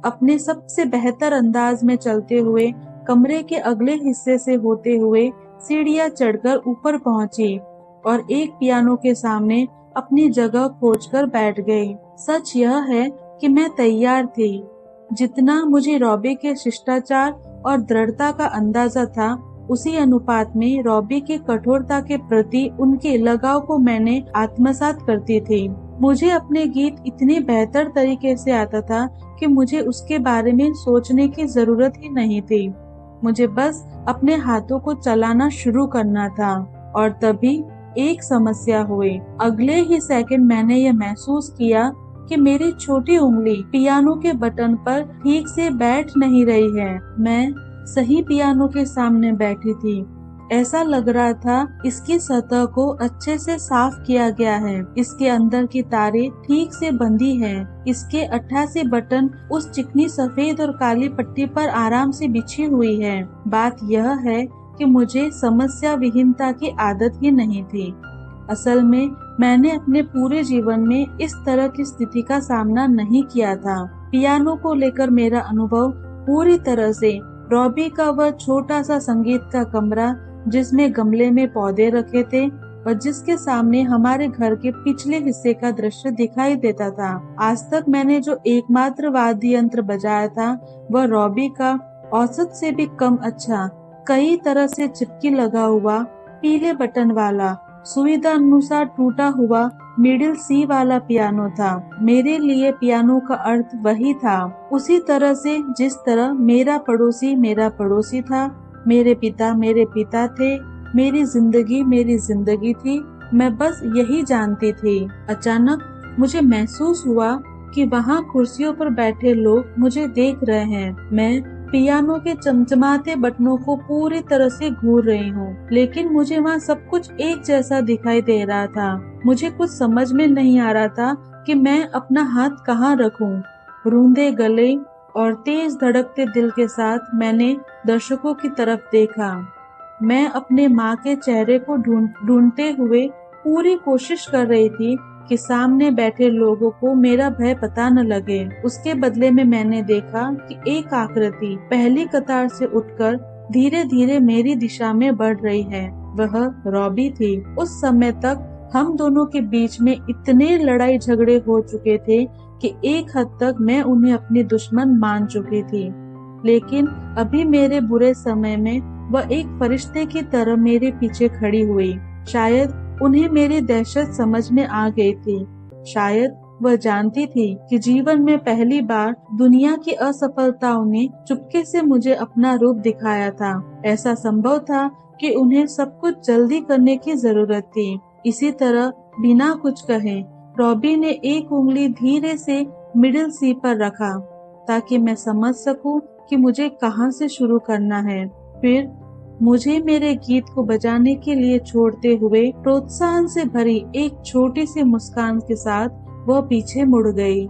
अपने सबसे बेहतर अंदाज में चलते हुए कमरे के अगले हिस्से से होते हुए सीढ़ियां चढ़कर ऊपर पहुंची और एक पियानो के सामने अपनी जगह खोजकर बैठ गई। सच यह है कि मैं तैयार थी। जितना मुझे रॉबी के शिष्टाचार और दृढ़ता का अंदाजा था, उसी अनुपात में रॉबी के कठोरता के प्रति उनके लगाव को मैंने आत्मसात करती थी। मुझे अपने गीत इतने बेहतर तरीके से आता था कि मुझे उसके बारे में सोचने की जरूरत ही नहीं थी। मुझे बस अपने हाथों को चलाना शुरू करना था। और तभी एक समस्या हुई। अगले ही सेकंड मैंने यह महसूस किया कि मेरी छोटी उंगली पियानो के बटन पर ठीक से बैठ नहीं रही है। मैं सही पियानो के सामने बैठी थी। ऐसा लग रहा था इसकी सतह को अच्छे से साफ किया गया है, इसके अंदर की तारें ठीक से बंधी हैं, इसके 88 बटन उस चिकनी सफेद और काली पट्टी पर आराम से बिछी हुई है। बात यह है कि मुझे समस्या विहीनता की आदत ही नहीं थी। असल में मैंने अपने पूरे जीवन में इस तरह की स्थिति का सामना नहीं किया था। पियानो को लेकर मेरा अनुभव पूरी तरह से रॉबी का वह छोटा सा संगीत का कमरा, जिसमें गमले में पौधे रखे थे और जिसके सामने हमारे घर के पिछले हिस्से का दृश्य दिखाई देता था। आज तक मैंने जो एकमात्र वाद्य यंत्र बजाया था वह रॉबी का औसत से भी कम अच्छा, कई तरह से चिपकी लगा हुआ पीले बटन वाला, सुविधा अनुसार टूटा हुआ मिडिल सी वाला पियानो था। मेरे लिए पियानो का अर्थ वही था, उसी तरह से जिस तरह मेरा पड़ोसी था, मेरे पिता थे, मेरी जिंदगी थी। मैं बस यही जानती थी। अचानक मुझे महसूस हुआ कि वहाँ कुर्सियों पर बैठे लोग मुझे देख रहे हैं। मैं पियानो के चमचमाते बटनों को पूरी तरह से घूर रही हूँ, लेकिन मुझे वहाँ सब कुछ एक जैसा दिखाई दे रहा था। मुझे कुछ समझ में नहीं आ रहा था कि मैं अपना हाथ कहाँ रखूं। रूंधे गले और तेज धड़कते दिल के साथ मैंने दर्शकों की तरफ देखा। मैं अपने माँ के चेहरे को ढूंढते हुए पूरी कोशिश कर रही थी कि सामने बैठे लोगों को मेरा भय पता न लगे। उसके बदले में मैंने देखा कि एक आकृति पहली कतार से उठकर धीरे धीरे मेरी दिशा में बढ़ रही है। वह रॉबी थी। उस समय तक हम दोनों के बीच में इतने लड़ाई झगड़े हो चुके थे कि एक हद तक मैं उन्हें अपनी दुश्मन मान चुकी थी, लेकिन अभी मेरे बुरे समय में वह एक फरिश्ते की तरह मेरे पीछे खड़ी हुई। शायद उन्हें मेरी दहशत समझ में आ गई थी। शायद वह जानती थी कि जीवन में पहली बार दुनिया की असफलताओं ने चुपके से मुझे अपना रूप दिखाया था। ऐसा संभव था कि उन्हें सब कुछ जल्दी करने की जरूरत थी। इसी तरह बिना कुछ कहे रॉबी ने एक उंगली धीरे से मिडिल सी पर रखा ताकि मैं समझ सकूं कि मुझे कहां से शुरू करना है। फिर मुझे मेरे गीत को बजाने के लिए छोड़ते हुए प्रोत्साहन से भरी एक छोटी सी मुस्कान के साथ वह पीछे मुड़ गई।